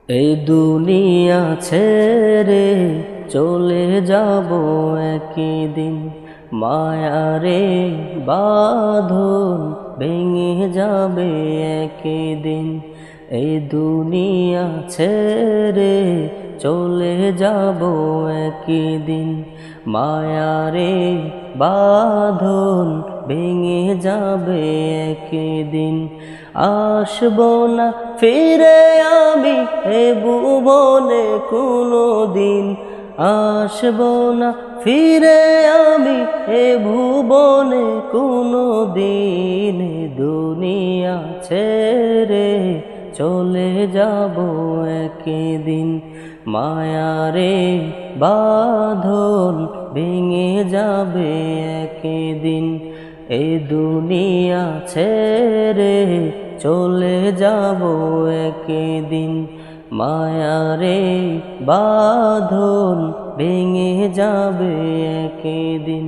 এই দুনিয়া ছেড়ে চলে যাব একদিন, মায়ারে বাঁধন ভেঙে যাবে একদিন। এই দুনিয়া ছেড়ে চলে যাব একদিন, মায়ারে বাঁধন ভেঙে যাবে একদিন। আসব না ফিরে আমি এ ভুবনে কোনো দিন, আসব না ফিরে আমি এ ভুবনে কোনো দিন। দুনিয়া ছেড়ে চলে যাব একদিন, মায়ারে বাঁধন ভেঙে যাবে একদিন। এই দুনিয়া ছেড়ে চলে যাব একদিন, মায়ারে বাঁধন ভেঙে যাবে একদিন।